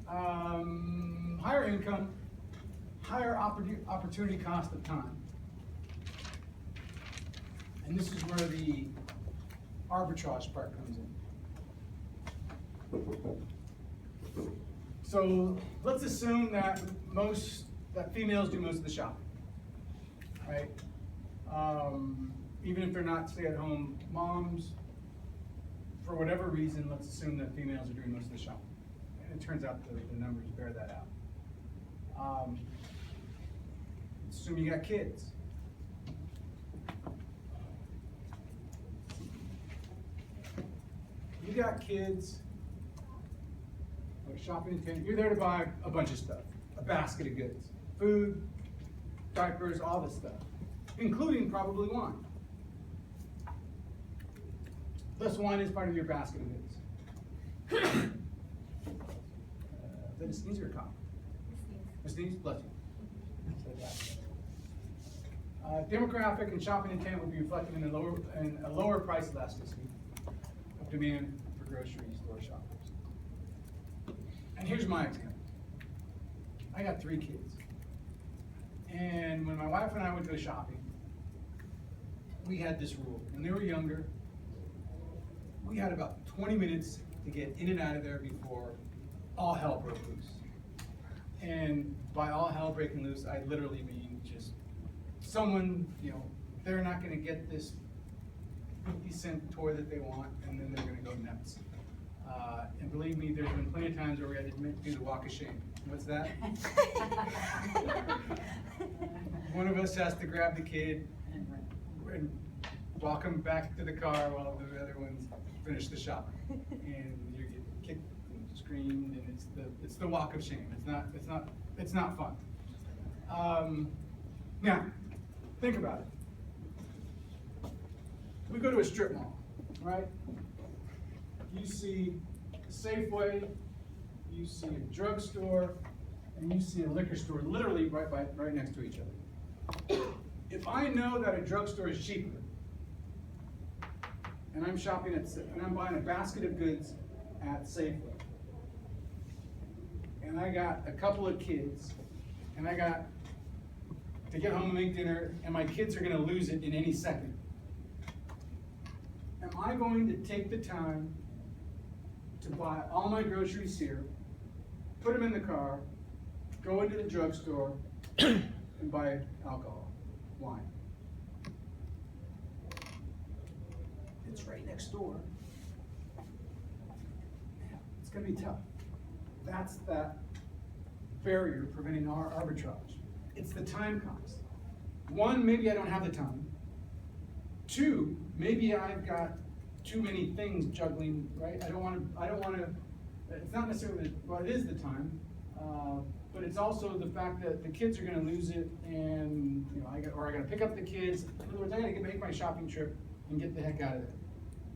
Higher income, higher opportunity cost of time. And this is where the arbitrage part comes in. So let's assume that females do most of the shopping, right? Even if they're not stay-at-home moms, for whatever reason, let's assume that females are doing most of the shopping. And it turns out the numbers bear that out. Assume you got kids. You got kids, like shopping intent, you're there to buy a bunch of stuff, a basket of goods, food, diapers, all this stuff, including probably wine. Thus, wine is part of your basket of goods. Is that a sneeze or a cough? A sneeze? Bless you. Demographic and shopping intent would be reflected in a lower price elasticity of demand for grocery store shoppers. And here's my example. I got 3 kids. And when my wife and I would go shopping, we had this rule. When they were younger, we had about 20 minutes to get in and out of there before all hell broke loose. And by all hell breaking loose, I literally mean just someone, they're not going to get this 50-cent toy that they want, and then they're going to go nuts. And believe me, there's been plenty of times where we had to do the walk of shame. What's that? One of us has to grab the kid and walk him back to the car while the other ones finish the shopping. And you get kicked and screamed, and it's the walk of shame. It's not fun. Now, think about it. We go to a strip mall, right? You see a Safeway, you see a drugstore, and you see a liquor store literally right next to each other. If I know that a drugstore is cheaper, and I'm shopping and I'm buying a basket of goods at Safeway, and I got a couple of kids, and I got to get home and make dinner, and my kids are going to lose it in any second, am I going to take the time to buy all my groceries here, put them in the car, go into the drugstore, and buy alcohol, wine? It's right next door. It's going to be tough. That's that barrier preventing our arbitrage. It's the time cost. 1, maybe I don't have the time. 2, maybe I've got too many things juggling, right? I don't want to, it's not necessarily, well, it is the time, but it's also the fact that the kids are going to lose it, and I got to pick up the kids. In other words, I got to make my shopping trip and get the heck out of there,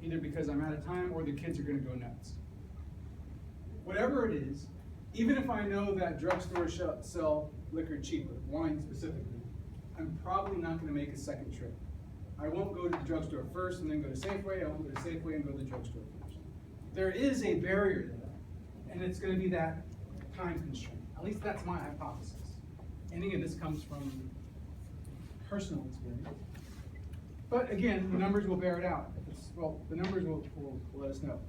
either because I'm out of time or the kids are going to go nuts. Whatever it is, even if I know that drugstores sell liquor cheaper, wine specifically, I'm probably not going to make a second trip. I won't go to the drugstore first and then go to Safeway. I won't go to Safeway and go to the drugstore first. There is a barrier to that, and it's going to be that time constraint. At least that's my hypothesis. And again, this comes from personal experience. But again, the numbers will bear it out. The numbers will let us know.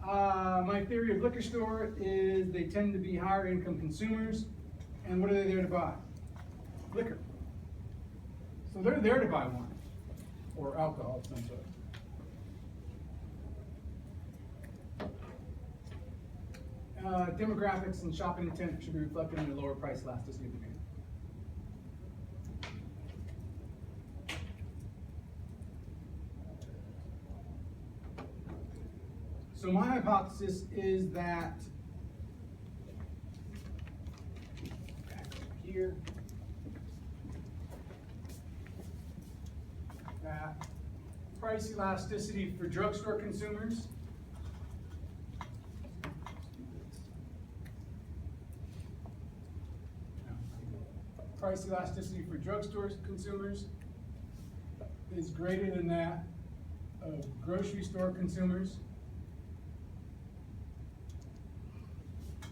My theory of liquor store is they tend to be higher income consumers, and what are they there to buy? Liquor. So they're there to buy wine or alcohol of some sort. Demographics and shopping intent should be reflected in a lower price elasticity of demand. So my hypothesis is that, back over here, that price elasticity for drugstore consumers is greater than that of grocery store consumers.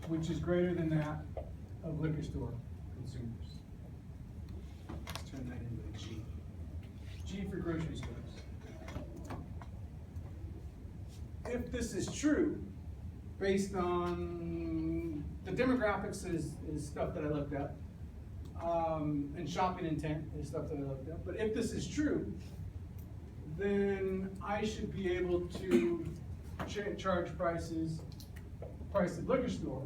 which is greater than that of liquor store consumers. Let's turn that into a G. G for grocery stores. If this is true, based on the demographics is stuff that I looked at, and shopping intent is stuff that I looked at, but if this is true, then I should be able to charge prices. Price of liquor store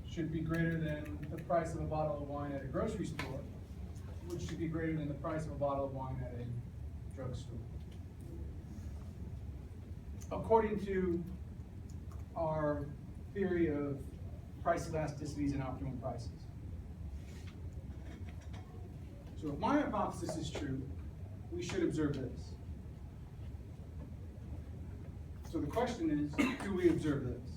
should be greater than the price of a bottle of wine at a grocery store, which should be greater than the price of a bottle of wine at a drugstore. According to our theory of price elasticities and optimum prices. So if my hypothesis is true, we should observe this. So the question is, do we observe this?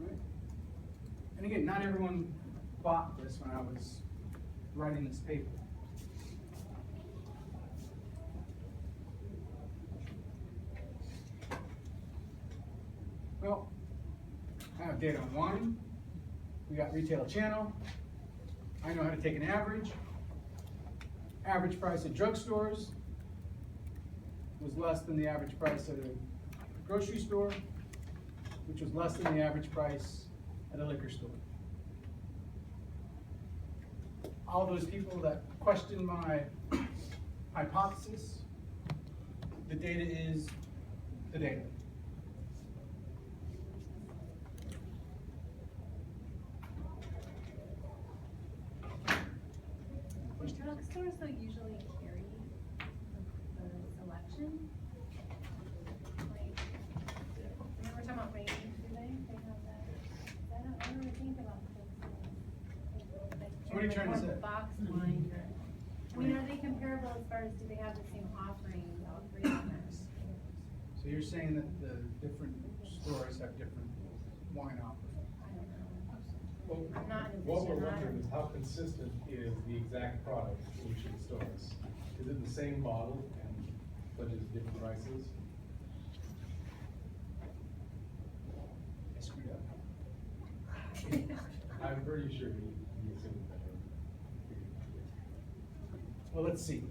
Right? And again, not everyone bought this when I was writing this paper. Well, I have data on wine. We got retail channel. I know how to take an average. Average price at drugstores was less than the average price at a grocery store, which was less than the average price at a liquor store. All those people that questioned my hypothesis, the data is the data. Drugstores don't usually carry the selection. Like, when we're talking about ratings, do they have that? I don't really think about things. Like, What are you trying to say? Box wine or, I mean, are they comparable as far as do they have the same offerings, all three of them? So you're saying that the different stores have different wine offerings? I don't know. Well, I'm not in a what we're position, I wondering don't- is how consistent is the exact product in each of the stores? Is it the same bottle and but it's different prices? I screwed up. I'm pretty sure you assumed that. Well, let's see.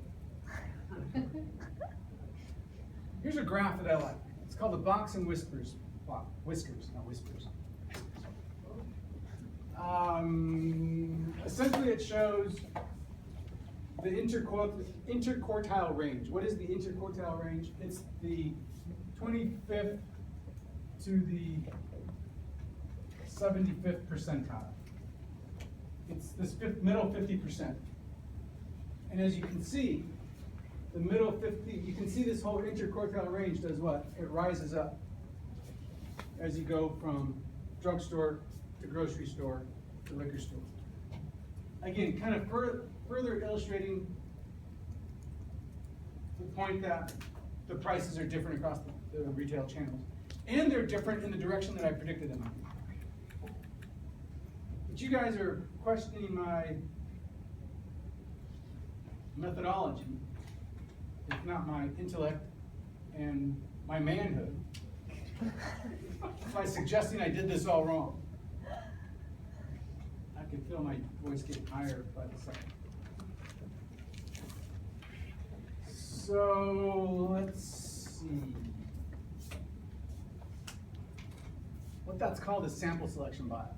Here's a graph that I like. It's called the Box and Whiskers plot. Whiskers, not whispers. Essentially, it shows the interquartile range. What is the interquartile range? It's the 25th to the 75th percentile. It's this middle 50%. And as you can see, the middle 50, you can see this whole interquartile range does what? It rises up as you go from drugstore to grocery store to liquor store. Again, kind of further illustrating the point that the prices are different across the retail channels. And they're different in the direction that I predicted them in. But you guys are questioning my methodology, if not my intellect and my manhood, by suggesting I did this all wrong. I can feel my voice getting higher by the second. So let's see. What that's called is sample selection bias.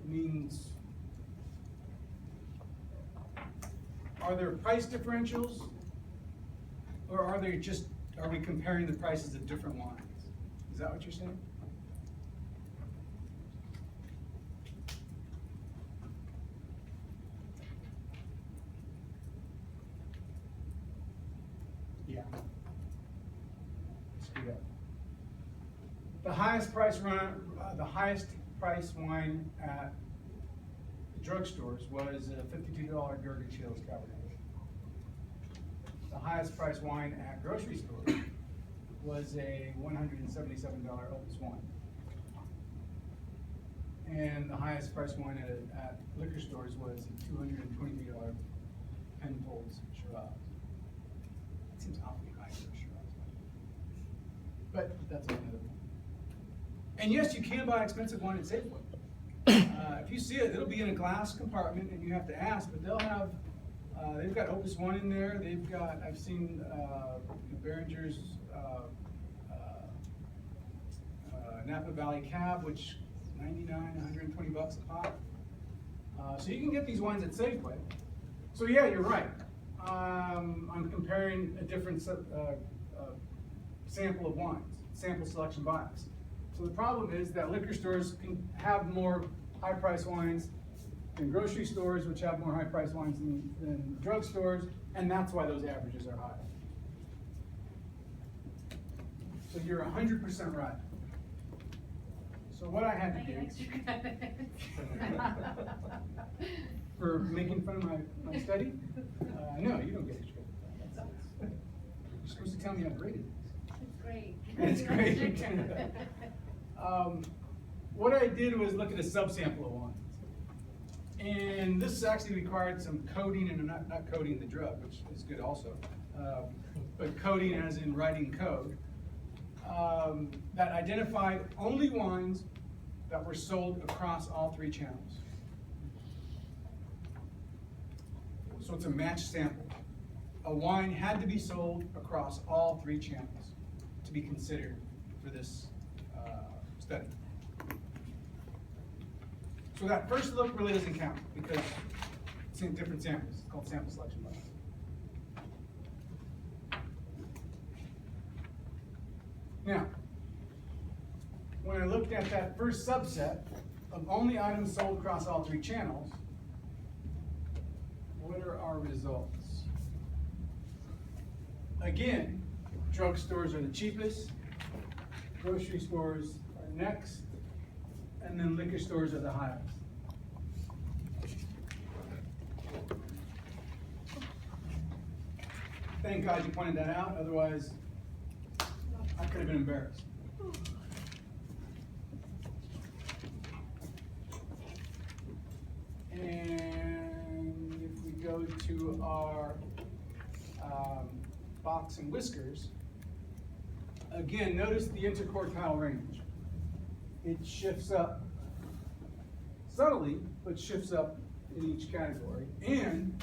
It means, are there price differentials, or are we comparing the prices of different wines? Is that what you're saying? Yeah. Screwed up. The highest price wine at the drugstores was a $52 Gurgit Shields Cabernet. The highest price wine at grocery stores was a $177 Opus One. And the highest price wine at liquor stores was a $223 Penfolds Shiraz. It seems awfully high for a Shiraz. But that's another one. And yes, you can buy expensive wine at Safeway. If you see it, it'll be in a glass compartment and you have to ask, but they'll have, they've got Opus One in there, they've got, I've seen, Behringer's, Napa Valley Cab, which is 99, 120 bucks a pop. So you can get these wines at Safeway. So yeah, you're right. I'm comparing a different sample of wines, sample selection bias. So the problem is that liquor stores can have more high-priced wines than grocery stores, which have more high-priced wines than drugstores, and that's why those averages are high. So you're 100% right. So what I had to do for making fun of my study, no, you don't get extra credit. You're supposed to tell me how great it is. It's great. It's great. What I did was look at a subsample of wines. And this actually required some coding, and not coding the drug, which is good also, but coding as in writing code, that identified only wines that were sold across all three channels. So it's a matched sample. A wine had to be sold across all three channels to be considered for this study. So that first look really doesn't count because it's in different samples. It's called sample selection bias. Now, when I looked at that first subset of only items sold across all three channels, what are our results? Again, drugstores are the cheapest, grocery stores are next, and then liquor stores are the highest. Thank God you pointed that out, otherwise I could have been embarrassed. And if we go to our box and whiskers, again, notice the interquartile range. It shifts up subtly, but shifts up in each category. And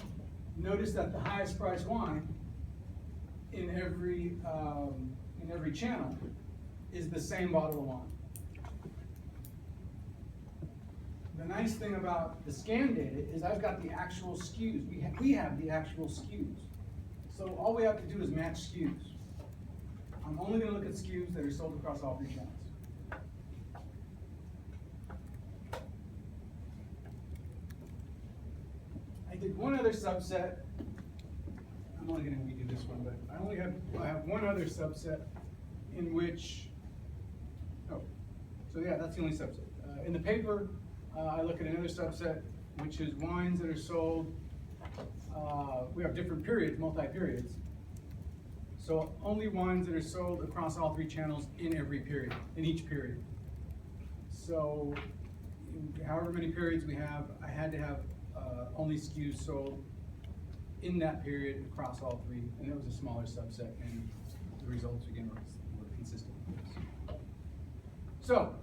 notice that the highest priced wine in every channel is the same bottle of wine. The nice thing about the scan data is I've got the actual SKUs. We have the actual SKUs. So all we have to do is match SKUs. I'm only going to look at SKUs that are sold across all three channels. I did one other subset. I'm only going to redo this one, but I have one other subset in which, so yeah, that's the only subset. In the paper, I look at another subset, which is wines that are sold. We have different periods, multi-periods. So only wines that are sold across all three channels in every period, in each period. So however many periods we have, I had to have only SKUs sold in that period across all three, and it was a smaller subset, and the results again were consistent with this. So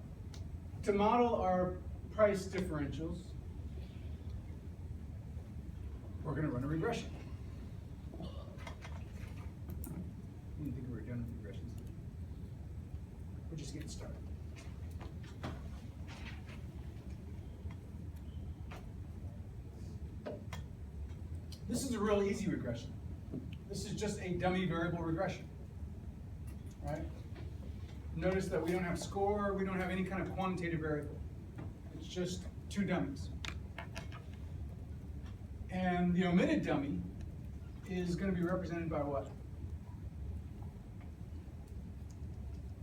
to model our price differentials, we're going to run a regression. I didn't think we were done with regressions. We're just getting started. This is a real easy regression. This is just a dummy variable regression, right? Notice that we don't have score, we don't have any kind of quantitative variable. It's just two dummies. And the omitted dummy is going to be represented by what?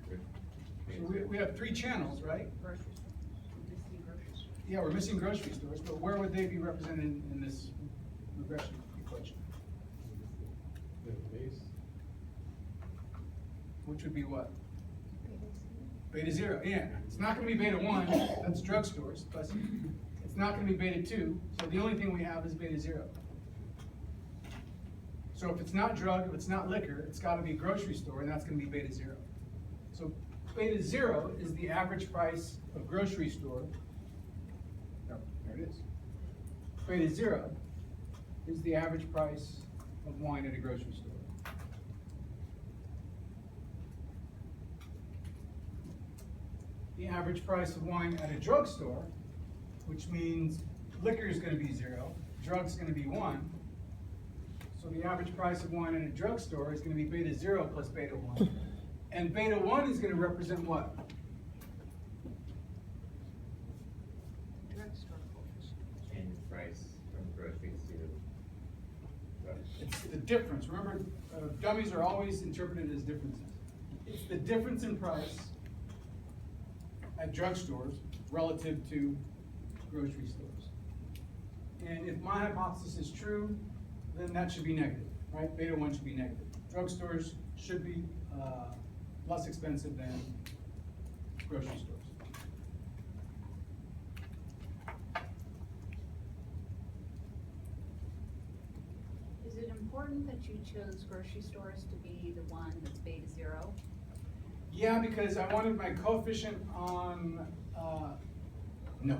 So we have three channels, right? Yeah, we're missing grocery stores, but where would they be represented in this regression equation? The base. Which would be what? Beta 0, yeah. It's not going to be beta 1, that's drugstores. Plus, it's not going to be beta 2, so the only thing we have is beta 0. So if it's not drug, if it's not liquor, it's got to be grocery store, and that's going to be beta 0. So So beta 0 is the average price of grocery store. Oh, there it is. Beta 0 is the average price of wine at a grocery store. The average price of wine at a drugstore, which means liquor is going to be 0, drugs going to be 1. So the average price of wine at a drugstore is going to be beta 0 plus beta 1. And beta 1 is going to represent what? Drugstore coefficient. Change in price from groceries to drugs. It's the difference. Remember, dummies are always interpreted as differences. It's the difference in price at drugstores relative to grocery stores. And if my hypothesis is true, then that should be negative, right? Beta 1 should be negative. Drugstores should be less expensive than grocery stores. Is it important that you chose grocery stores to be the one that's beta 0? Yeah, because I wanted my coefficient on, no.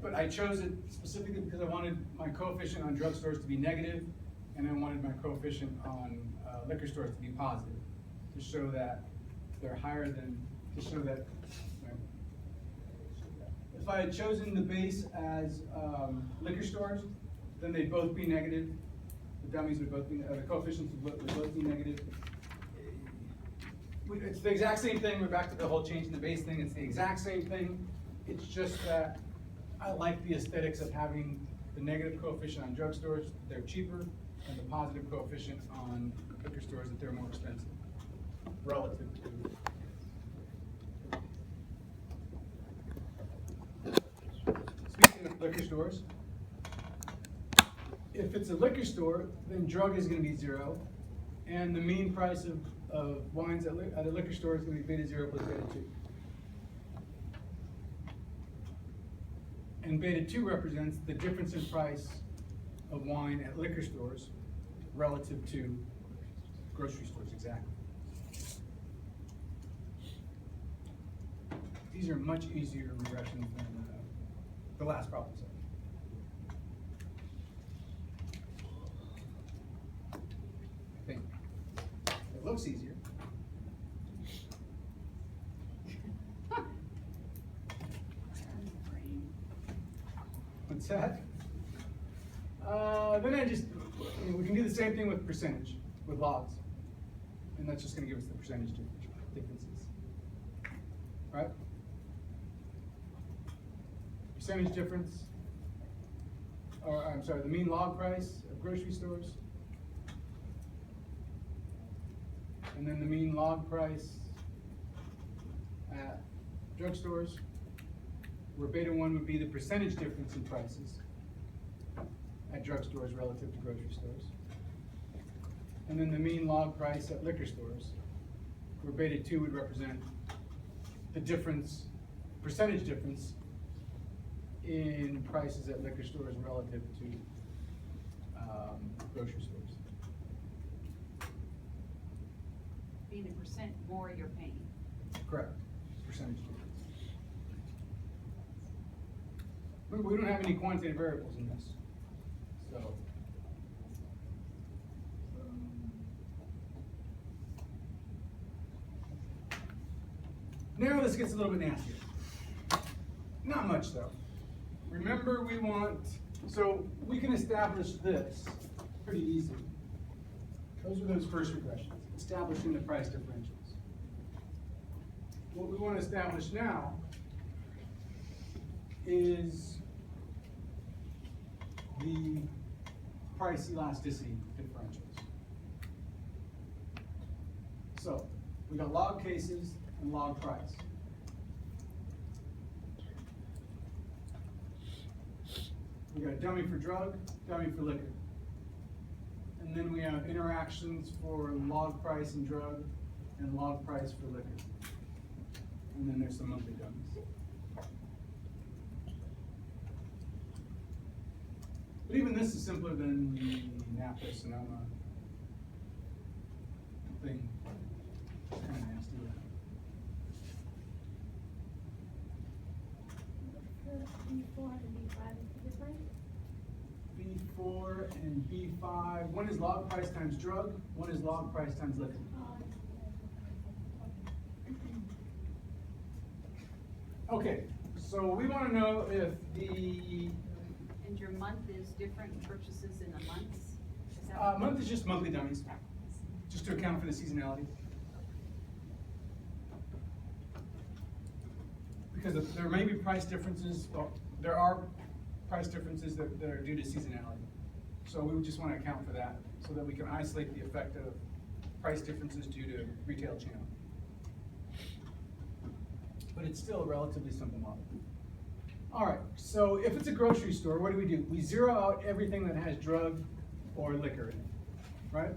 But I chose it specifically because I wanted my coefficient on drugstores to be negative, and I wanted my coefficient on liquor stores to be positive, to show that they're higher than, to show that, if I had chosen the base as liquor stores, then they'd both be negative. The dummies would both be, the coefficients would both be negative. It's the exact same thing. We're back to the whole change in the base thing. It's the exact same thing. It's just that I like the aesthetics of having the negative coefficient on drugstores, they're cheaper, and the positive coefficient on liquor stores, that they're more expensive relative to. Speaking of liquor stores, if it's a liquor store, then drug is going to be 0, and the mean price of wines at a liquor store is going to be beta 0 plus beta 2. And beta 2 represents the difference in price of wine at liquor stores relative to grocery stores, exactly. These are much easier regressions than the last problem set. I think. It looks easier. What's that? Then we can do the same thing with percentage, with logs. And that's just going to give us the percentage differences. Right? Percentage difference, or I'm sorry, the mean log price of grocery stores. And then the mean log price at drugstores, where beta 1 would be the percentage difference in prices at drugstores relative to grocery stores. And then the mean log price at liquor stores, where beta 2 would represent the difference, percentage difference in prices at liquor stores relative to grocery stores. Being the percent more you're paying. Correct, percentage difference. We don't have any quantitative variables in this, so. Now this gets a little bit nastier. Not much though. Remember, so we can establish this pretty easily. Those are those first regressions, establishing the price differentials. What we want to establish now is the price elasticity differentials. So we got log cases and log price. We got a dummy for drug, dummy for liquor. And then we have interactions for log price and drug and log price for liquor. And then there's some monthly dummies. But even this is simpler than the Napa Sonoma thing. It's kind of nasty. B4 and B5 is the difference? B4 and B5, one is log price times drug, one is log price times liquor. Okay, so we wanna know if the, And your month is different purchases in the months? Is that- month is just monthly dummies, just to account for the seasonality. Because there may be price differences, well, there are price differences that are due to seasonality. So we would just wanna account for that, so that we can isolate the effect of price differences due to retail channel. But it's still a relatively simple model. All right, so if it's a grocery store, what do? We zero out everything that has drug or liquor in it, right?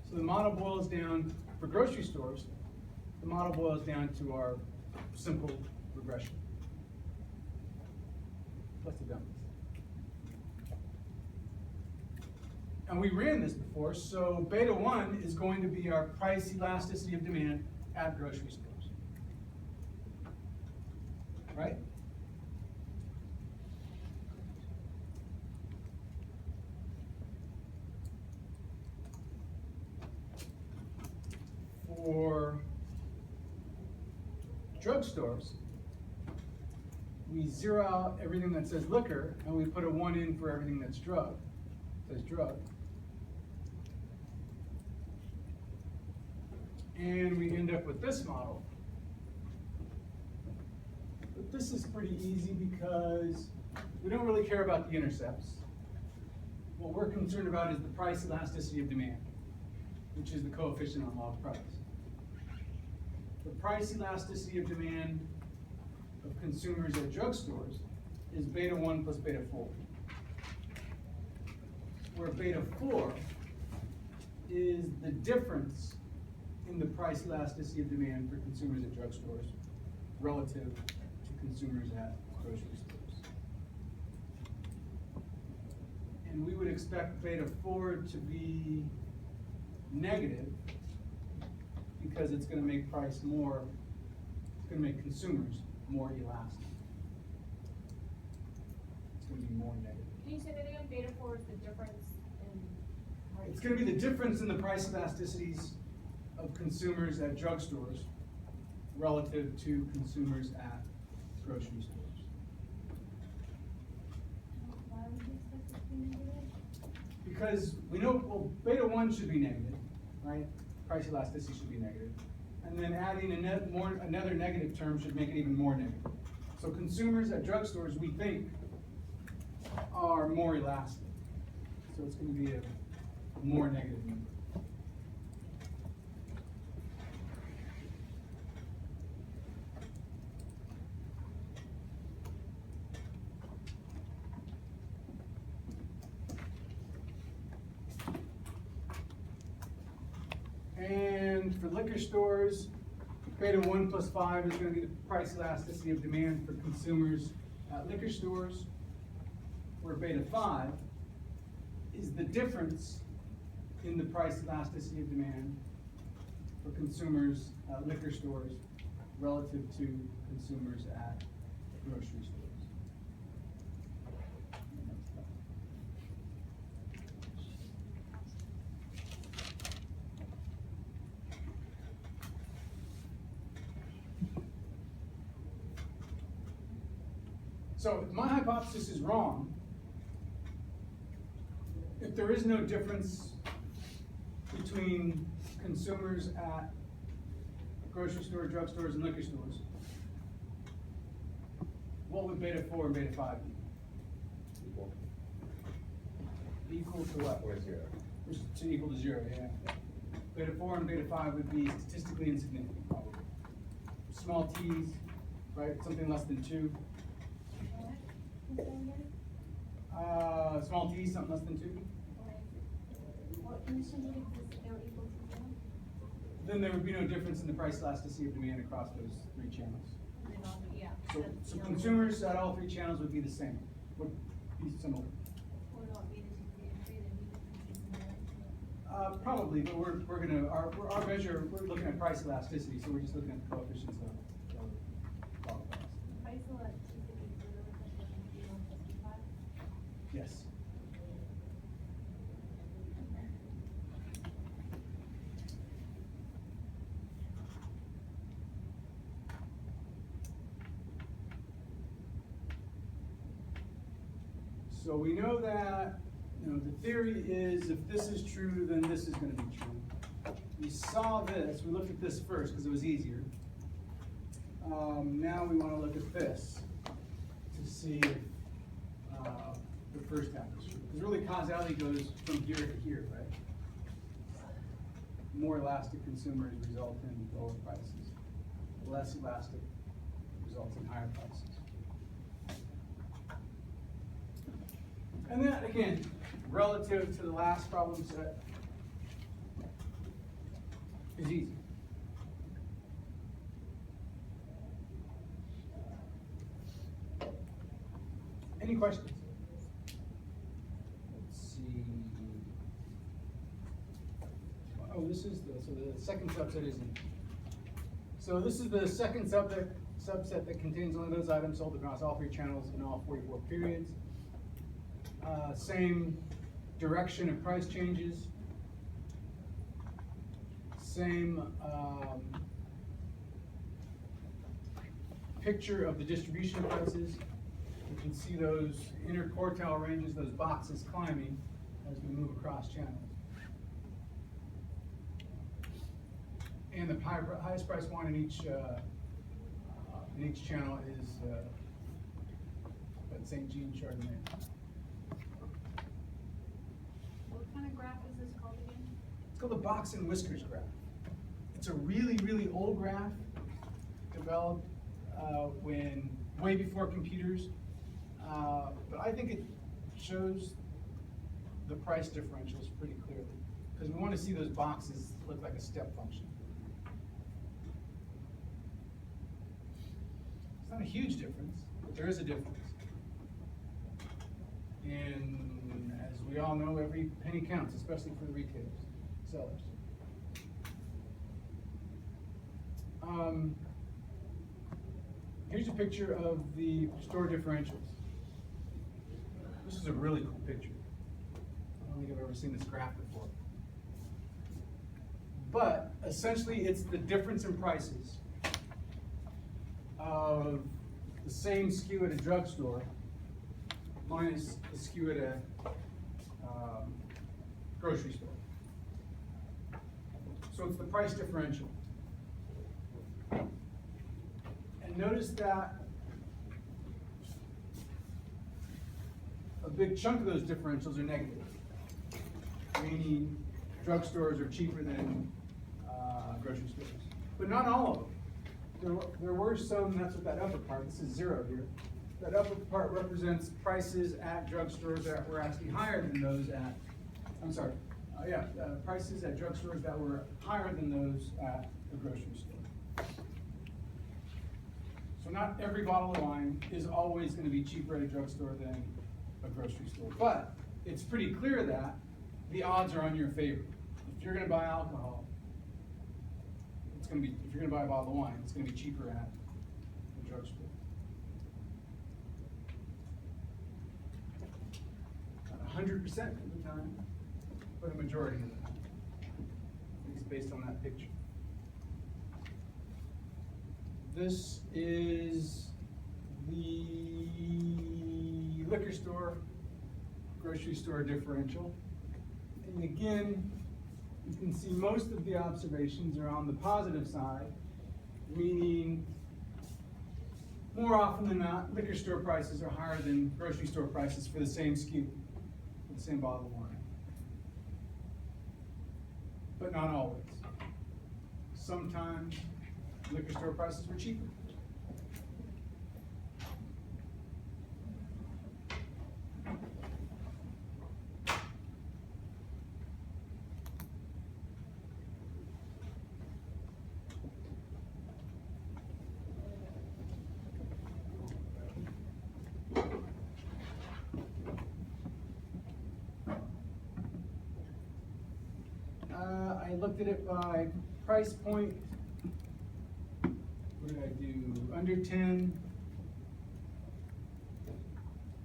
So the model boils down, for grocery stores, the model boils down to our simple regression. Let's have done this. And we ran this before, so beta 1 is going to be our price elasticity of demand at grocery stores. Right? For drugstores, we zero out everything that says liquor and we put a 1 in for everything that's drug, says drug. And we end up with this model. But this is pretty easy because we don't really care about the intercepts. What we're concerned about is the price elasticity of demand, which is the coefficient on log price. The price elasticity of demand of consumers at drugstores is beta 1 plus beta 4. Where beta 4 is the difference in the price elasticity of demand for consumers at drugstores relative to consumers at grocery stores. And we would expect beta 4 to be negative because it's going to make price more, it's going to make consumers more elastic. It's going to be more negative. Can you say that again? Beta 4 is the difference in. It's going to be the difference in the price elasticities of consumers at drugstores relative to consumers at grocery stores. Why would you expect it to be negative? Because we know, well, beta 1 should be negative, right? Price elasticity should be negative. And then adding another negative term should make it even more negative. So consumers at drugstores, we think, are more elastic. So it's going to be a more negative number. And for liquor stores, beta 1 plus 5 is going to be the price elasticity of demand for consumers at liquor stores, where beta 5 is the difference in the price elasticity of demand for consumers at liquor stores relative to consumers at grocery stores. So if my hypothesis is wrong, if there is no difference between consumers at grocery stores, drugstores, and liquor stores, what would beta 4 and beta 5 be? Equal. Equal to what? Or 0. Which is equal to 0, yeah. Beta 4 and beta 5 would be statistically insignificant, probably. Small t's, right? Something less than 2. Small t, something less than 2. What conditions would exist if they were equal to 0? Then there would be no difference in the price elasticity of demand across those 3 channels. They'd all be, yeah. So consumers at all 3 channels would be the same, would be similar. What about beta 2, beta 3, there'd be differences in there? Probably, but we're gonna, our measure, we're looking at price elasticity, so we're just looking at the coefficients of log price. Price elasticity So we know that, the theory is if this is true, then this is gonna be true. We saw this, we looked at this first because it was easier. Now we wanna look at this to see if, the first half is true. Because really causality goes from here to here, right? More elastic consumers result in lower prices. Less elastic results in higher prices. And that, again, relative to the last problem set, is easy. Any questions? Let's see. Oh, this is so the second subset isn't. So this is the second subset that contains only those items sold across all 3 channels in all 44 periods. Same direction of price changes. Same picture of the distribution of prices. You can see those interquartile ranges, those boxes climbing as we move across channels. And the highest price one in each channel is that St. Jean Chardonnay. What kind of graph is this called again? It's called the box and whiskers graph. It's a really, really old graph developed when way before computers, but I think it shows the price differentials pretty clearly because we want to see those boxes look like a step function. It's not a huge difference, but there is a difference. And as we all know, every penny counts, especially for the retailers, sellers. Here's a picture of the store differentials. This is a really cool picture. I don't think I've ever seen this graph before. But essentially, it's the difference in prices of the same SKU at a drugstore minus the SKU at a grocery store. So it's the price differential. And notice that a big chunk of those differentials are negative, meaning drugstores are cheaper than grocery stores. But not all of them. There were some, that's what that upper part, this is 0 here. That upper part represents prices at drugstores that were actually higher than those at, prices at drugstores that were higher than those at the grocery store. So not every bottle of wine is always going to be cheaper at a drugstore than a grocery store. But it's pretty clear that the odds are on your favor. If you're going to buy alcohol, it's going to be, if you're going to buy a bottle of wine, it's going to be cheaper at the drugstore. Not 100% of the time, but a majority of the time, at least based on that picture. This is the liquor store, grocery store differential. And again, you can see most of the observations are on the positive side, meaning more often than not, liquor store prices are higher than grocery store prices for the same SKU, for the same bottle of wine. But not always. Sometimes liquor store prices were cheaper. I looked at it by price point. What did I do? Under 10,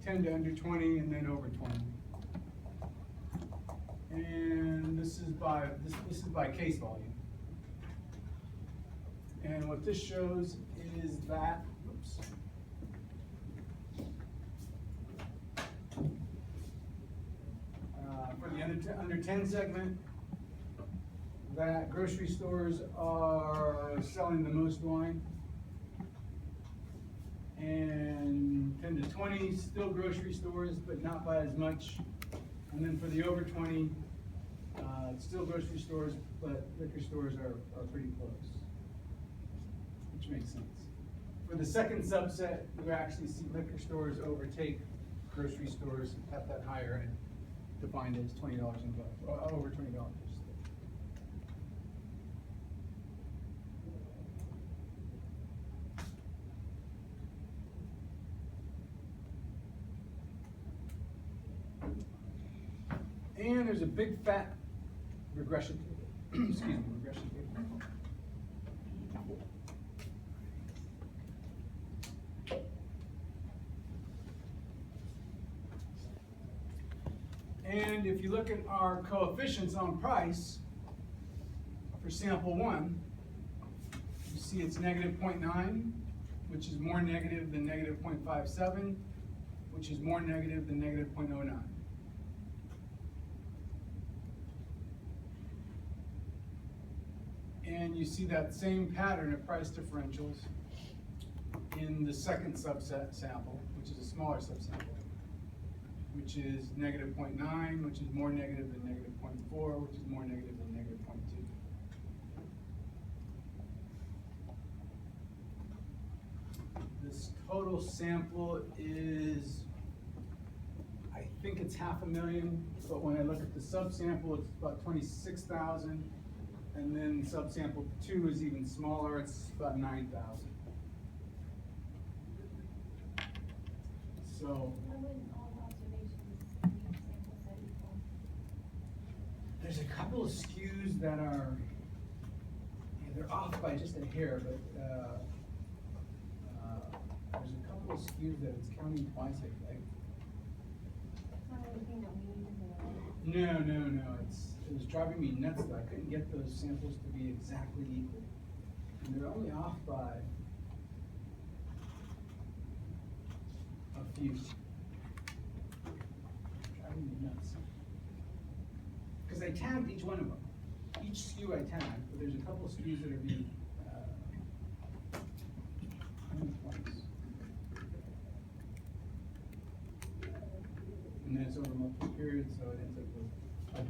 10 to under 20, and then over 20. And this is by case volume. And what this shows is that, oops. under 10 segment, that grocery stores are selling the most wine. And 10 to 20, still grocery stores, but not by as much. And then for the over 20, still grocery stores, but liquor stores are pretty close, which makes sense. For the second subset, you actually see liquor stores overtake grocery stores at that higher end, defined as $20 and above, or over $20. And there's a big fat regression table. Excuse me, regression table. And if you look at our coefficients on price for sample 1, you see it's negative 0.9, which is more negative than negative 0.57, which is more negative than negative 0.09. And you see that same pattern of price differentials in the second subset sample, which is a smaller subsample, which is negative 0.9, which is more negative than negative 0.4, which is more negative than negative 0.2. This total sample is, I think it's 500,000, but when I look at the subsample, it's about 26,000. And then subsample 2 is even smaller, it's about 9,000. So Why wouldn't all observations be sample set equal? there's a couple of SKUs that are, they're off by just a hair, but there's a couple of SKUs that it's counting twice. That's not anything that we need to know. No, it was driving me nuts that I couldn't get those samples to be exactly equal. And they're only off by a few. Driving me nuts. Because I tagged each one of them. Each SKU I tagged, but there's a couple of SKUs that are being, twice. And then it's over multiple periods, so it ends up with,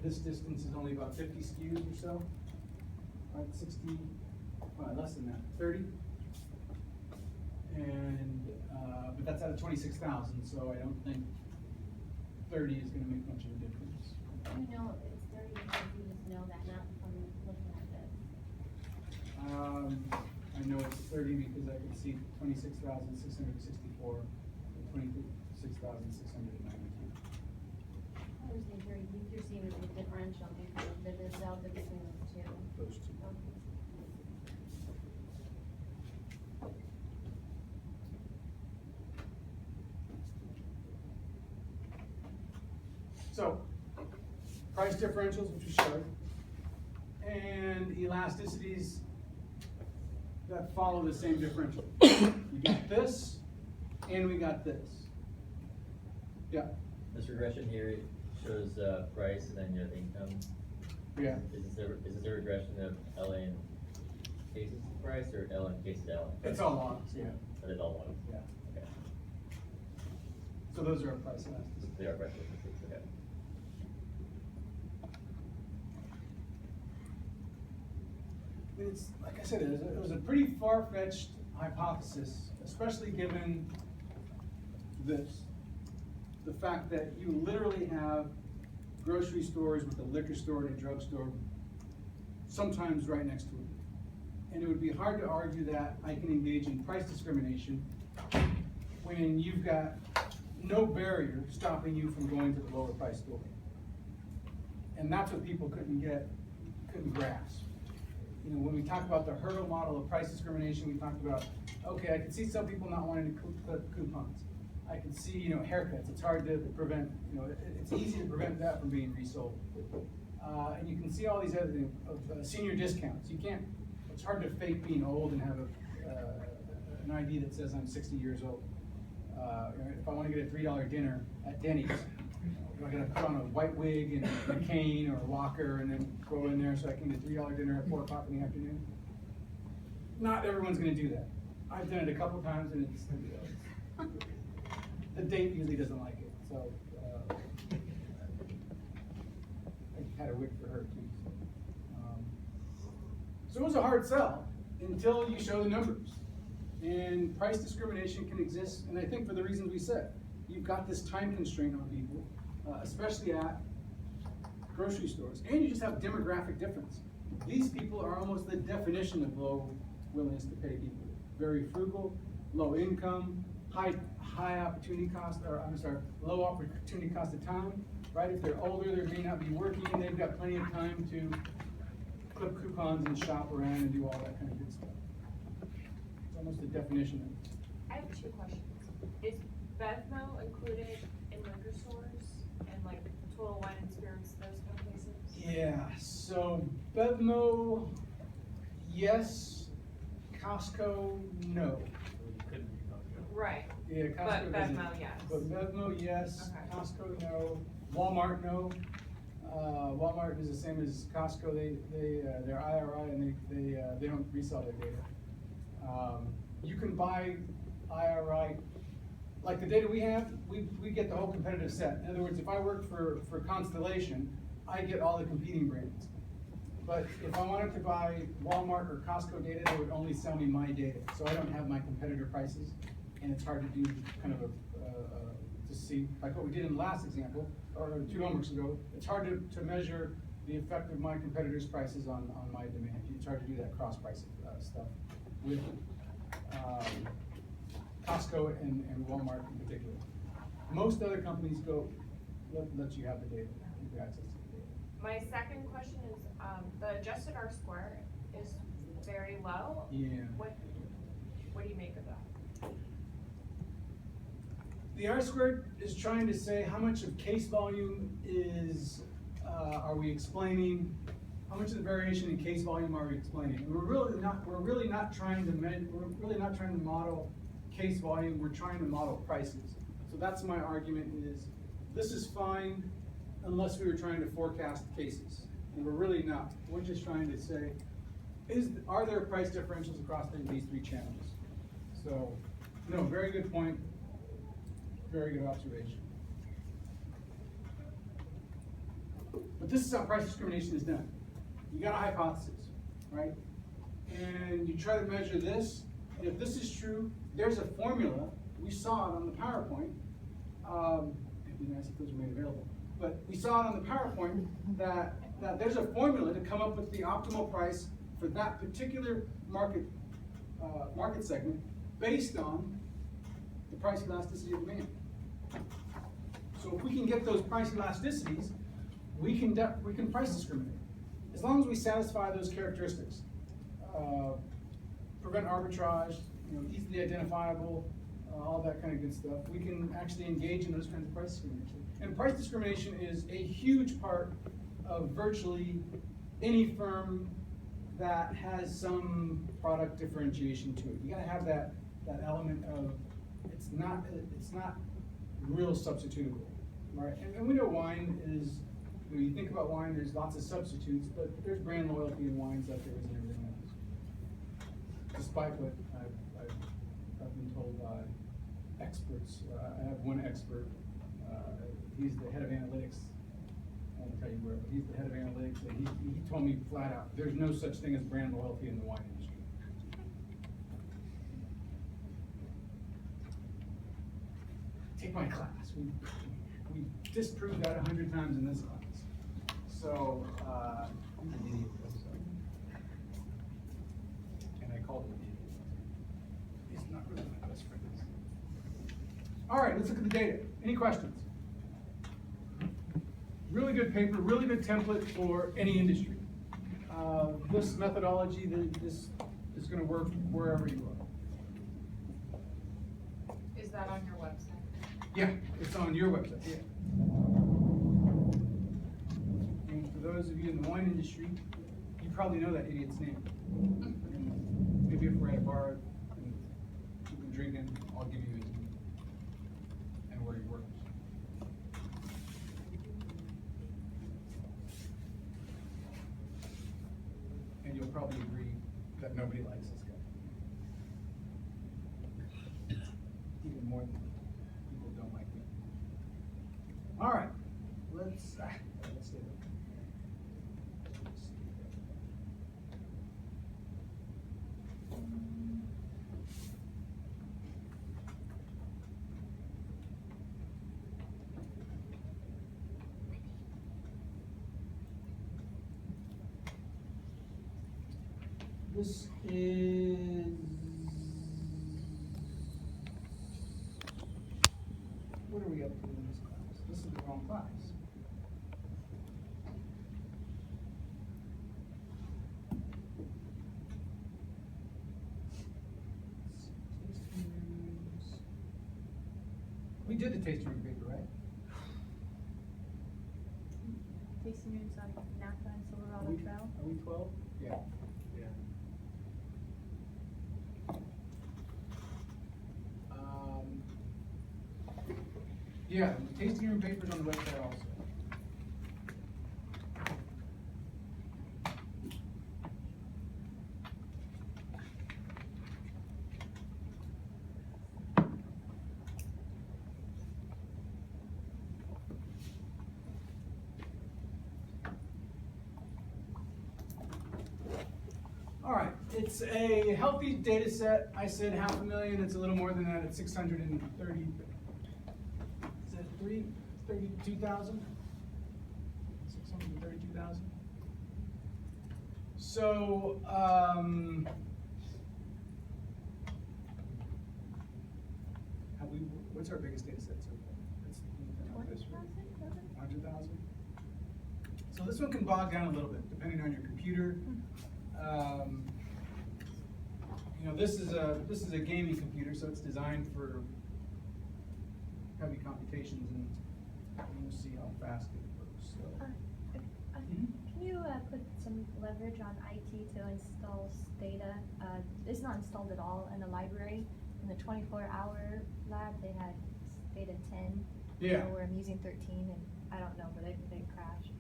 this distance is only about 50 SKUs or so, right, 60, less than that, 30. And, but that's out of 26,000, so I don't think 30 is gonna make much of a difference. You know it's 30 because you just know that now from looking at this. I know it's 30 because I can see 26,664 and 26,692. You're seeing the differential between the delta between the two. Those two. So, price differentials, which we showed, and elasticities that follow the same differential. We got this, and we got this. Yeah, This regression here shows price and then you have income. yeah. Is this a regression of LA in cases of price or L in cases of L? It's all logs, yeah, But it's all one. yeah. Okay. So those are our price elasticities. They are price differences, okay. It's, like I said, it was a pretty far-fetched hypothesis, especially given this. The fact that you literally have grocery stores with a liquor store and a drugstore sometimes right next to it. And it would be hard to argue that I can engage in price discrimination when you've got no barrier stopping you from going to the lower price store. And that's what people couldn't grasp. You know, when we talk about the hurdle model of price discrimination, we talked about, okay, I can see some people not wanting to clip coupons. I can see, you know, haircuts. It's hard to prevent, you know, it's easy to prevent that from being resold. And you can see all these other things, senior discounts. You can't, it's hard to fake being old and have an ID that says I'm 60 years old. If I want to get a $3 dinner at Denny's, Do I gotta put on a white wig and a cane or a locker and then go in there so I can get $3 dinner at 4 o'clock in the afternoon? Not everyone's gonna do that. I've done it a couple times and it's, the date usually doesn't like it, so, I had a wig for her too. So it was a hard sell until you show the numbers. And price discrimination can exist, and I think for the reasons we said. You've got this time constraint on people, especially at grocery stores, and you just have demographic difference. These people are almost the definition of low willingness to pay people. Very frugal, low income, high opportunity cost, or I'm sorry, low opportunity cost of time, right? If they're older, they may not be working, and they've got plenty of time to clip coupons and shop around and do all that kind of good stuff. It's almost the definition of. I have 2 questions. Is Bevmo included in liquor stores and like Total Wine and Spirits, those kind of places? Yeah, so Bevmo, yes. Costco, no. Right. Yeah, Costco But doesn't. Bevmo, yes. But Bevmo, yes. Okay. Costco, no. Walmart, no. Walmart is the same as Costco. They're IRI and they don't resell their data. You can buy IRI, like the data we have, we get the whole competitive set. In other words, if I work for Constellation, I get all the competing brands. But if I wanted to buy Walmart or Costco data, they would only sell me my data. So I don't have my competitor prices, and it's hard to do kind of to see, like what we did in the last example, or 2 homeworks ago. It's hard to measure the effect of my competitors' prices on my demand. It's hard to do that cross-pricing stuff with Costco and Walmart in particular. Most other companies let you have the data, you have access to the data. My second question is, the adjusted R-square is very low. Yeah. What do you make of that? The R-squared is trying to say how much of case volume are we explaining? How much of the variation in case volume are we explaining? And we're really not trying to model case volume. We're trying to model prices. So that's my argument is this is fine unless we were trying to forecast cases. And we're really not. We're just trying to say, are there price differentials across these 3 channels? So, no, very good point. Very good observation. But this is how price discrimination is done. You got a hypothesis, right? And you try to measure this, and if this is true, there's a formula. We saw it on the PowerPoint. It'd be nice if those were made available. But we saw it on the PowerPoint that there's a formula to come up with the optimal price for that particular market segment based on the price elasticity of demand. So if we can get those price elasticities, we can price discriminate. As long as we satisfy those characteristics, prevent arbitrage, easily identifiable, all that kind of good stuff, we can actually engage in those kinds of price discrimination. And price discrimination is a huge part of virtually any firm that has some product differentiation to it. You gotta have that element of, it's not real substitutable, right? And we know wine is, when you think about wine, there's lots of substitutes, but there's brand loyalty in wines like there is in everything else. Despite what I've been told by experts, I have one expert, he's the head of analytics, I won't tell you where, but he's the head of analytics, and he told me flat out, there's no such thing as brand loyalty in the wine industry. Take my class, we disproved that 100 times in this class. So, he's an idiot, so. And I called him an idiot. He's not really my best friend. All right, let's look at the data. Any questions? Really good paper, really good template for any industry. This methodology, this is going to work wherever you are. Is that on your website? Yeah, it's on your website, yeah. And for those of you in the wine industry, you probably know that idiot's name. And maybe if we're at a bar and you've been drinking, I'll give you his name and where he works. is. What are we up to in this class? This is the wrong class. Tasting rooms. We did the tasting room paper, right? Tasting rooms on Napa and Are Silverado we- Trail. Are we 12? Yeah. Yeah. Yeah, the tasting room paper's on the website also. All right, it's a healthy data set. I said 500,000, it's a little more than that, it's 630. Is that 32,000? 632,000. So, what's our biggest data set so far? It's 100,000? So this one can bog down a little bit, depending on your computer. You know, this is a gaming computer, so it's designed for heavy computations, and we'll see how fast it goes. So, Can you put some leverage on IT to install data? It's not installed at all in the library. In the 24-hour lab, they had data 10. Yeah. So I'm using 13, and I don't know, but they crashed.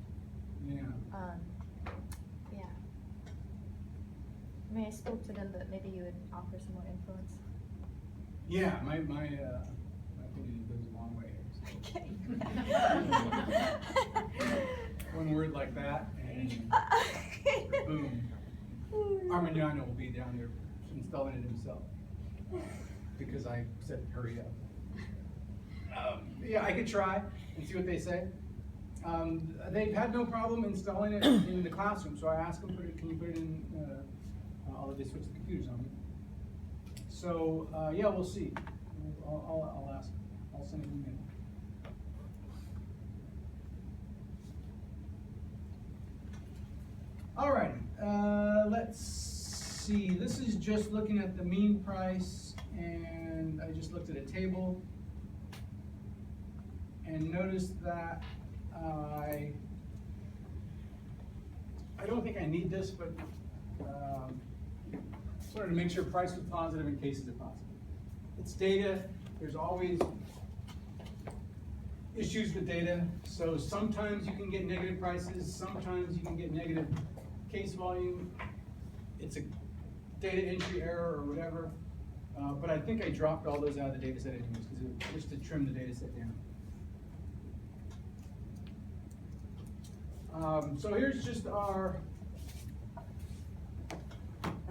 yeah. Yeah. I mean, I spoke to them, but maybe you would offer some more influence. Yeah, my opinion goes a long way here. Okay. One word like that, and boom. Armignano will be down there installing it himself, because I said hurry up. Yeah, I could try and see what they say. They've had no problem installing it in the classroom, so I asked them, can you put it in, although they switched the computers on me. So, yeah, we'll see. I'll ask, I'll send an email. Alrighty, let's see, this is just looking at the mean price, and I just looked at a table and noticed that I don't think I need this, but just wanted to make sure price was positive in cases of positive. It's data, there's always issues with data, so sometimes you can get negative prices, sometimes you can get negative case volume. It's a data entry error or whatever, but I think I dropped all those out of the data set anyways, just to trim the data set down. So here's just our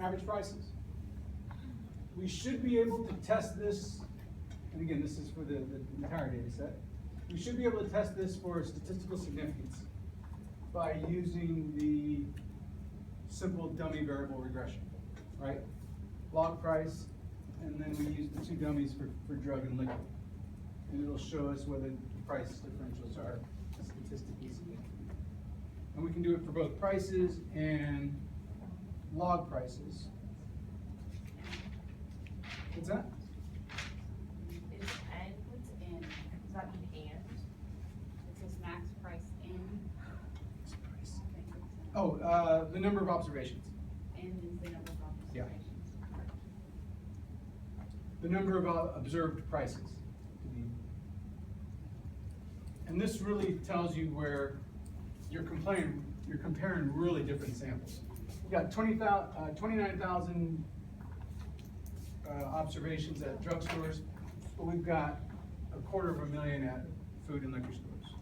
average prices. We should be able to test this, and again, this is for the entire data set. We should be able to test this for statistical significance by using the simple dummy variable regression, right? Log price, and then we use the two dummies for drug and liquid. And it'll show us whether the price differentials are statistically significant. And we can do it for both prices and log prices. What's that? Is N, what's N? Does that mean and? It says max price N. I think it's N. Oh, the number of observations. N is the number of Yeah. observations. The number of observed prices. And this really tells you where you're comparing really different samples. We've got 29,000 observations at drugstores, but we've got 250,000 at food and liquor stores.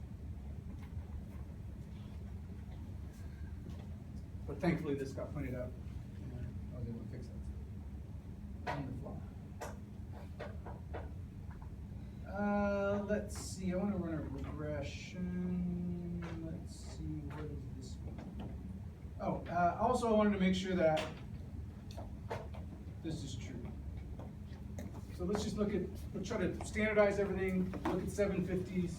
But thankfully this got pointed out, and I was able to fix that on the fly. Let's see, I want to run a regression. Let's see, what is this one? Oh, also I wanted to make sure that this is true. So let's just let's try to standardize everything, look at 750s.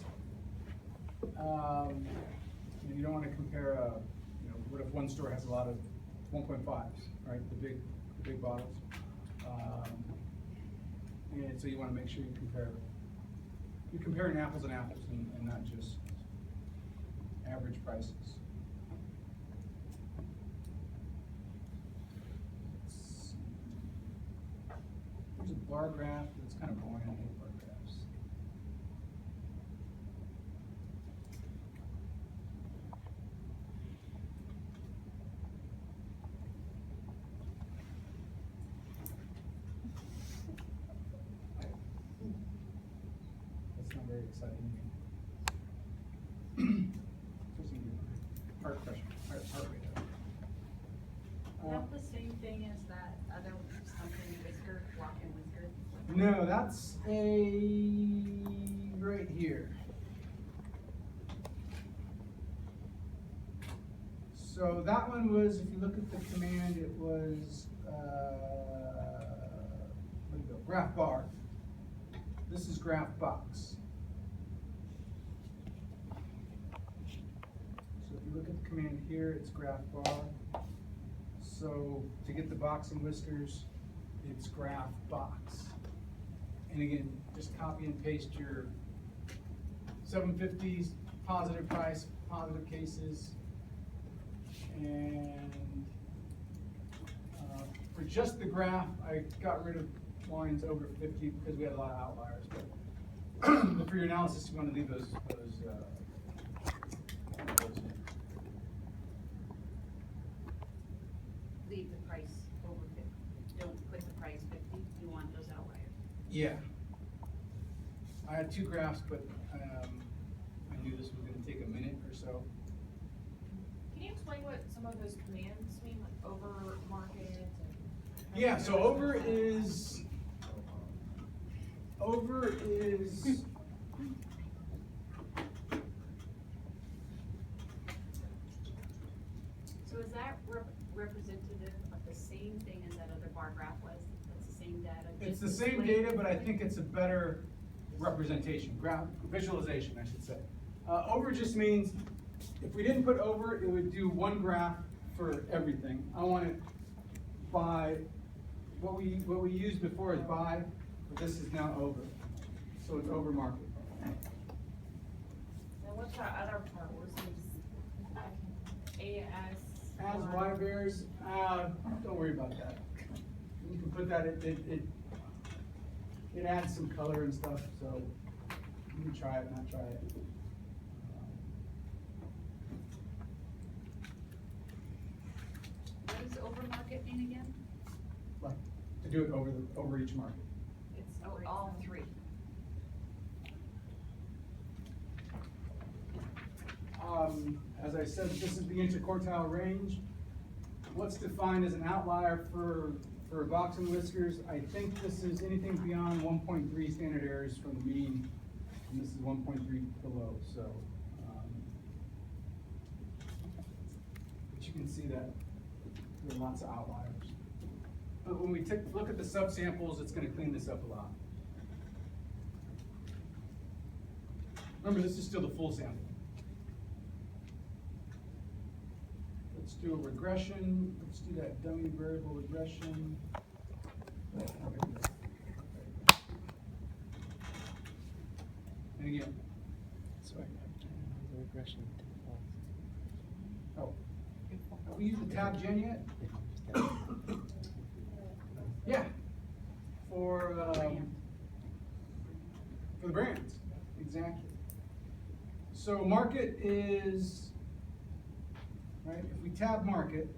You don't want to compare, what if one store has a lot of 1.5s, right? The big bottles. And so you want to make sure you're comparing apples and apples and not just average prices. There's a bar graph that's kind of boring. I hate bar graphs. That's not very exciting. Heart pressure, heart rate. Is that the same thing as that other something whisker, walk-in whisker? No, that's right here. So that one was, if you look at the command, it was, where'd it go? Graph bar. This is graph box. So if you look at the command here, it's graph bar. So to get the box and whiskers, it's graph box. And again, just copy and paste your 750s, positive price, positive cases. And for just the graph, I got rid of lines over 50 because we had a lot of outliers. But for your analysis, you want to leave those in. Leave the price over 50. Don't put the price 50. You want those outliers. Yeah. I had two graphs, but I knew this was going to take a minute or so. Can you explain what some of those commands mean, like over market and? Yeah, so over is So is that representative of the same thing as that other bar graph was? It's the same data? it's just the same displayed data, but I differently? think it's a better representation, visualization, I should say. Over just means if we didn't put over, it would do one graph for everything. I want it by what we used before is by, but this is now over. So it's over market. And what's that other part, where it says AS? As Y bears, don't worry about that. You can put that, it adds some color and stuff, so you can try it, not try it. What does over market mean again? Like, to do it over each market. It's all three. As I said, this is the interquartile range. What's defined as an outlier for box and whiskers? I think this is anything beyond 1.3 standard errors from the mean, and this is 1.3 below, so. But you can see that there are lots of outliers. But when we look at the subsamples, it's gonna clean this up a lot. Remember, this is still the full sample. Let's do a regression. Let's do that dummy variable regression. And again. Sorry, the regression Oh, have we used the tab gen yet? default. Yeah. For the brands, exactly. So market is, right, if we tab market,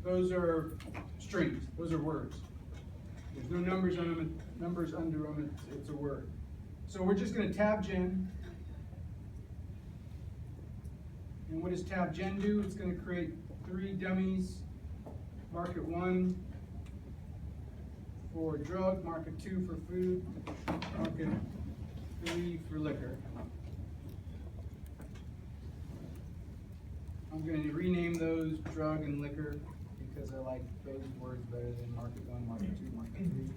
those are strings, those are words. There's no numbers on them, numbers under them, it's a word. So we're just gonna tab gen. And what does tab gen do? It's gonna create 3 dummies. Market 1 for drug, market 2 for food, market 3 for liquor. I'm gonna rename those drug and liquor because I like those words better than market one, market two, market three.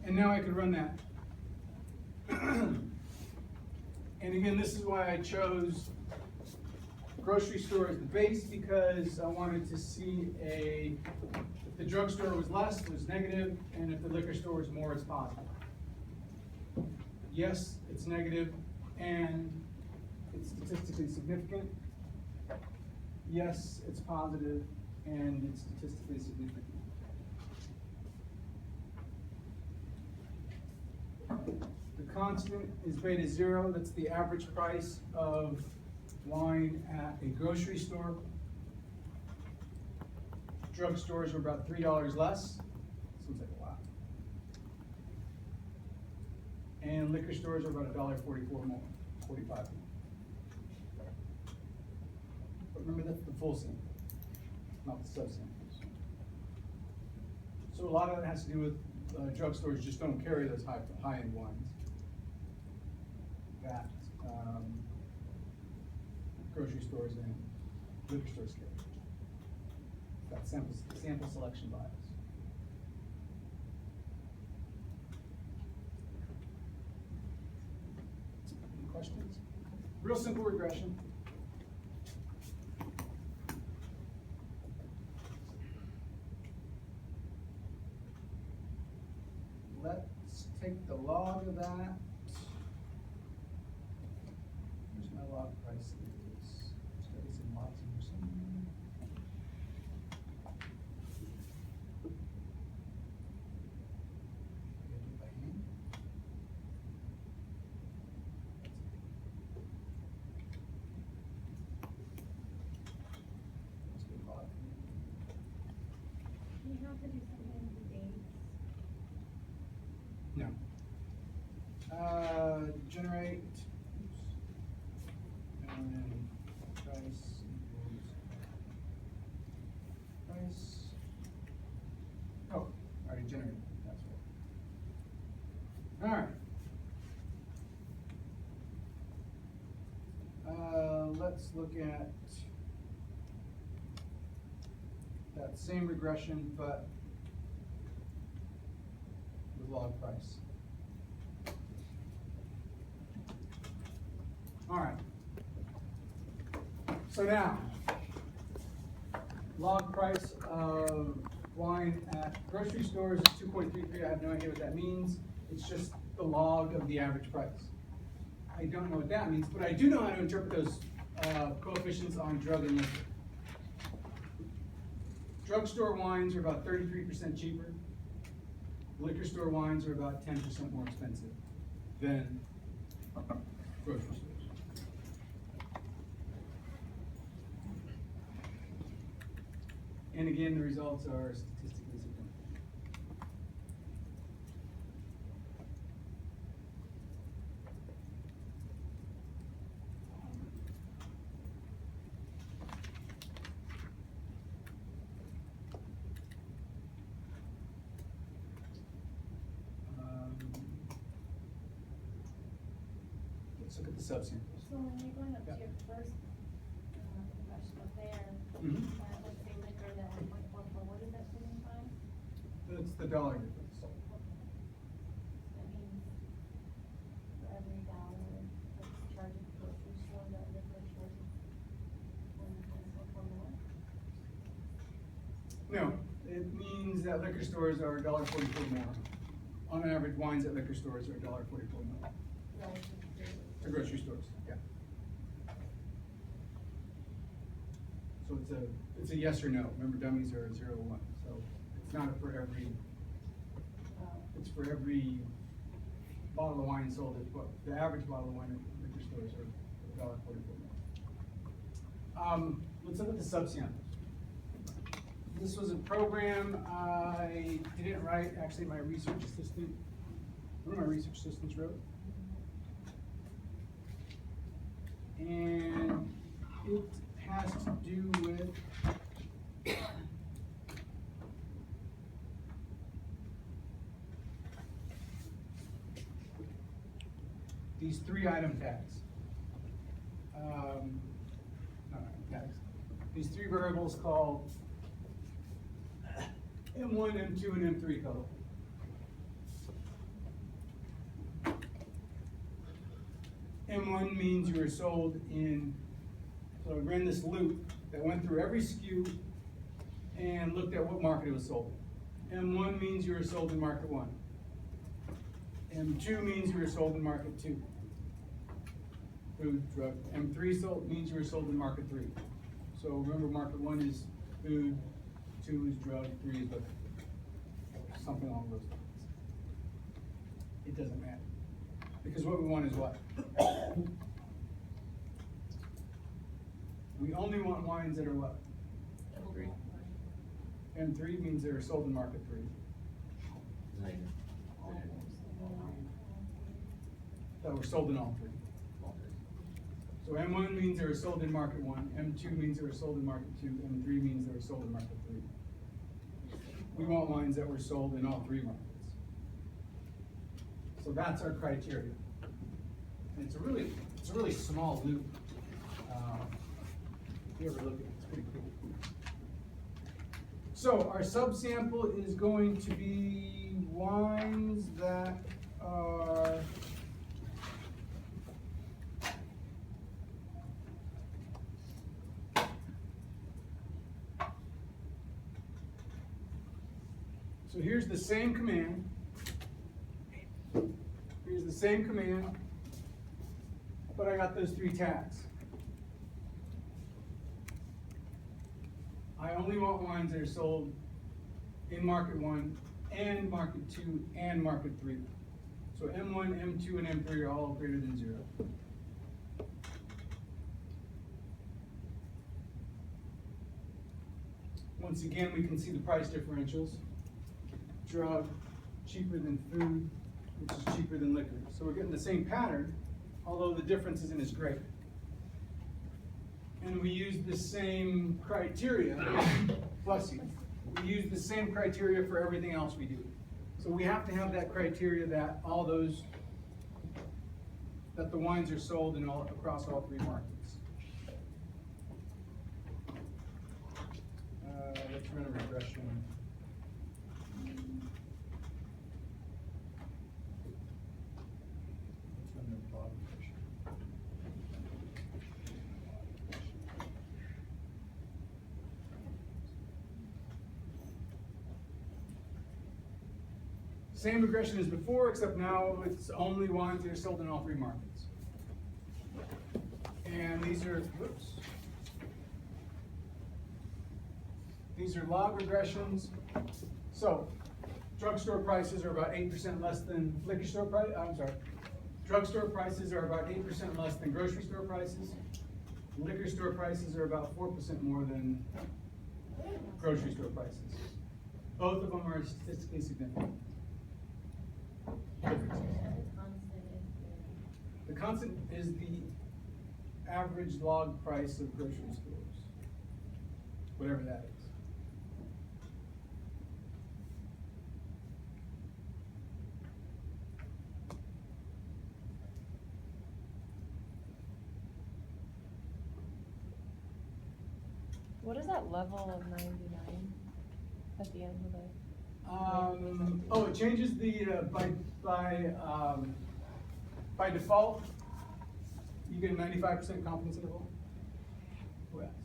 And now I can run that. And again, this is why I chose grocery store as the base, because I wanted to see if the drugstore was less, it was negative, and if the liquor store was more, it's positive. Yes, it's negative, and it's statistically significant. Yes, it's positive, and it's statistically significant. The constant is beta 0, that's the average price of wine at a grocery store. Drugstores are about $3 less. Seems like a lot. And liquor stores are about $1.44 more, 45 more. But remember, that's the full sample, not the subsamples. So a lot of it has to do with drugstores just don't carry those high-end wines that grocery stores and liquor stores carry. Got sample selection bias. Any questions? Real simple regression. Let's take the log of that. Where's my log prices? Studies in logs in here somewhere. Gotta do it by hand. Let's do log. You have to do something with the dates. No. Generate. Oops. And then price equals price. Oh, already generated. That's right. All right. Let's look at that same regression, but with log price. All right. So now, log price of wine at grocery stores is 2.33. I have no idea what that means. It's just the log of the average price. I don't know what that means, but I do know how to interpret those coefficients on drug and liquor. Drugstore wines are about 33% cheaper. Liquor store wines are about 10% more expensive than grocery stores. And again, the results are statistically significant. Let's look at the subsamples. So when you're going up Yeah. to your first, question up there, Mhm. let's say liquor, that 1.44, what is that 75? That's the dollar difference. That means for every dollar that's charged at the grocery store, that liquor charges 1.44 more? No, it means that liquor stores are $1.44 more. On average, wines at liquor stores are $1.44 more. Relative To grocery stores, yeah. So it's a yes or no. Remember, dummies are 0 or 1, so it's not for every, it's for every bottle of wine sold at, what, the average bottle of wine at liquor stores are $1.44 more. Let's look at the subsamples. This was a program I didn't write, actually my research assistant, one of my research assistants wrote. And it has to do with these 3 item tags. these three variables called M1, M2, and M3 color. M1 means you were sold in, so I ran this loop that went through every SKU and looked at what market it was sold in. M1 means you were sold in market 1. M2 means you were sold in market 2. Food, drug. M3 means you were sold in market 3. So remember, market 1 is food, 2 is drug, 3 is liquor. Something along those lines. It doesn't matter. Because what we want is what? We only want wines that are what? Three. M3 means they're sold in market 3. That were sold in all 3. So M1 means they were sold in market 1, M2 means they were sold in market 2, M3 means they were sold in market 3. We want wines that were sold in all 3 markets. So that's our criteria. And it's a really small loop. If you ever look at it, it's pretty cool. So our subsample is going to be wines that are so here's the same command. Here's the same command, but I got those 3 tags. I only want wines that are sold in market 1 and market 2 and market 3. So M1, M2, and M3 are all greater than 0. Once again, we can see the price differentials. Drug, cheaper than food, which is cheaper than liquor. So we're getting the same pattern, although the difference isn't as great. And we use the same criteria, bless you. We use the same criteria for everything else we do. So we have to have that criteria that all those, that the wines are sold in all, across all 3 markets. Let's run a regression. Same regression as before, except now it's only wines that are sold in all 3 markets. And these are, whoops. These are log regressions. So, drugstore prices are about 8% less than liquor store price, drugstore prices are about 8% less than grocery store prices. Liquor store prices are about 4% more than grocery store prices. Both of them are statistically significant. The constant is the average log price of grocery stores, whatever that is. What is that level of 99 at the end of it? Oh, it changes the, by default, you get a 95% confidence interval. Who asked?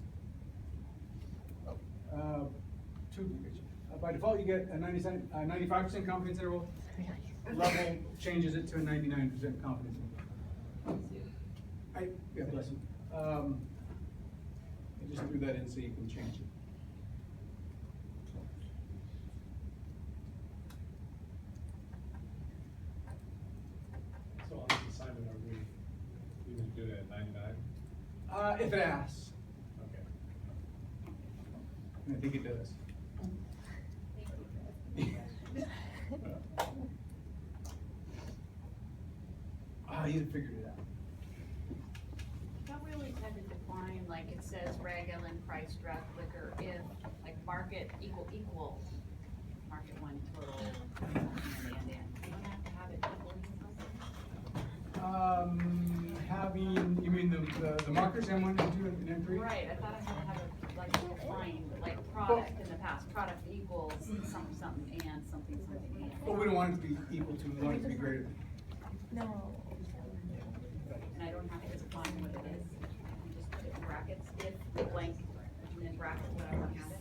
By default, you get a 95% confidence interval. Level changes it to a 99% confidence interval. Yeah, bless you. I just threw that in so you can change it. So on this assignment, are we gonna do it at 99? If it asks, Okay. and I think it does. You figured it out. Don't we always have to define, like it says regular price drug liquor, if like market equal, market 1 total, and you don't have to have it equal. Having, you mean the markers M1, M2, and M3? Right, I thought I had to have it like product in the past, product equals something, something, and something, something, and. But we don't want it to be equal to, we want it to be greater than. No. And I don't have to define what it is, I can just put it in brackets, if blank, and then bracket what I want to have it.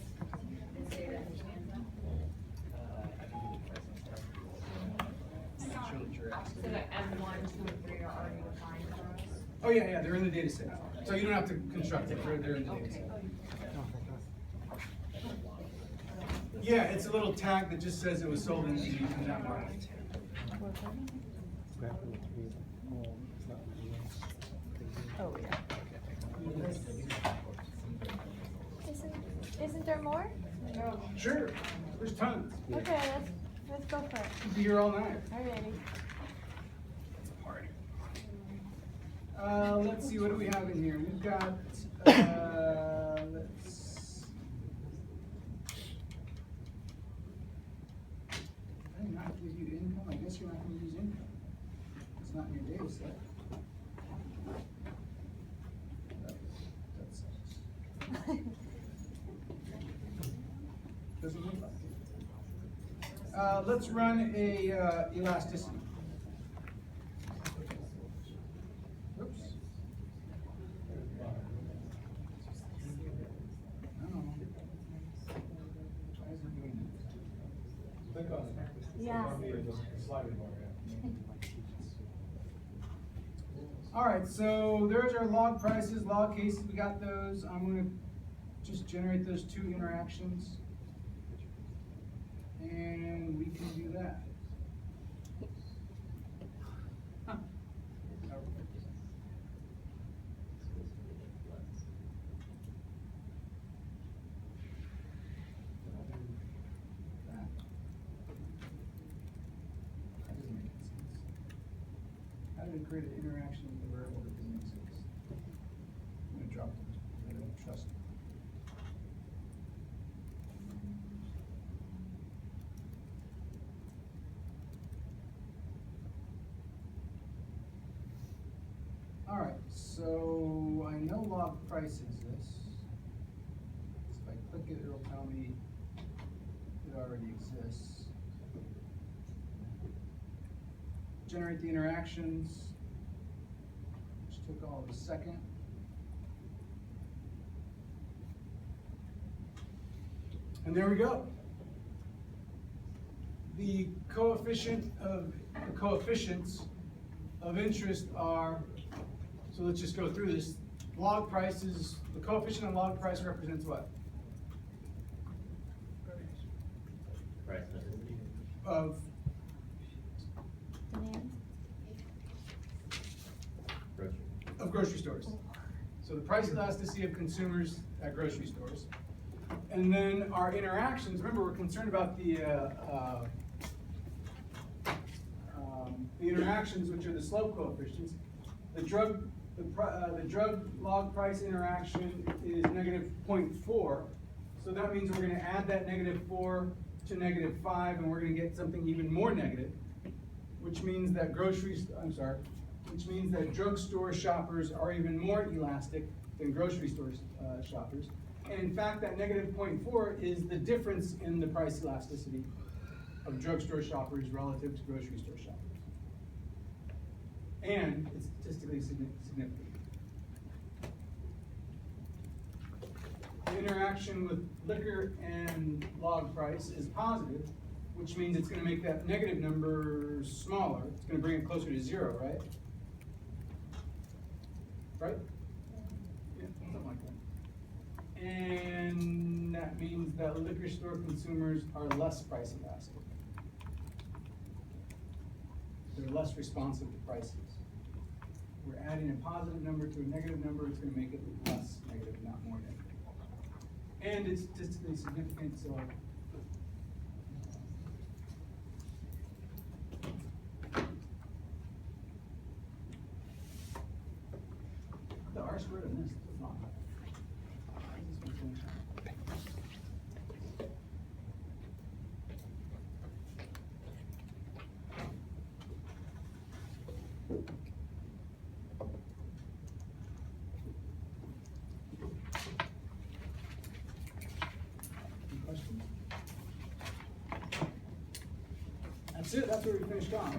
And say that understands that. Show that you're asking. So that M1, 2, and 3 are already defined for us? Oh, yeah, they're in the data set. So you don't have to construct it, they're in the data set. Yeah, it's a little tag that just says it was sold in that market. Graphic would be, oh, it's not really. Oh, yeah. Isn't there more? Sure, there's tons. Okay, let's go for it. You'd be here all night. Alrighty. It's a party. Let's see, what do we have in here? We've got, I did not give you income, I guess you're not gonna use income. It's not in your data set. That sucks. Doesn't look like it. Let's run a, elasticity. Oops. Oh. Why is it doing that? Click on it. Yeah. Click on the sliding bar, yeah. All right, so there's our log prices, log cases, we got those. I'm gonna just generate those two interactions. And we can do that. Huh. That. That doesn't make any sense. How did it create an interaction with the variable that doesn't make sense? I'm gonna drop it, I don't trust it. All right, so I know log price exists. So if I click it, it'll tell me it already exists. Generate the interactions, which took all of a second. And there we go. The coefficients of interest are, so let's just go through this. Log prices, the coefficient of log price represents what? Price sensitivity. Of, Demand. Grocery. of grocery stores. So the price elasticity of consumers at grocery stores. And then our interactions, remember, we're concerned about the interactions, which are the slope coefficients. The drug log price interaction is negative 0.4. So that means we're gonna add that -4 to -5, and we're gonna get something even more negative, which means that drugstore shoppers are even more elastic than grocery store shoppers. And in fact, that -0.4 is the difference in the price elasticity of drugstore shoppers relative to grocery store shoppers. And it's statistically significant. The interaction with liquor and log price is positive, which means it's gonna make that negative number smaller. It's gonna bring it closer to 0, right? Right? Yeah, something like that. And that means that liquor store consumers are less price elastic. They're less responsive to prices. We're adding a positive number to a negative number, it's gonna make it less negative, not more negative. And it's statistically significant, so. The R squared on this is not. Why is this one so That's it, that's where we finished off.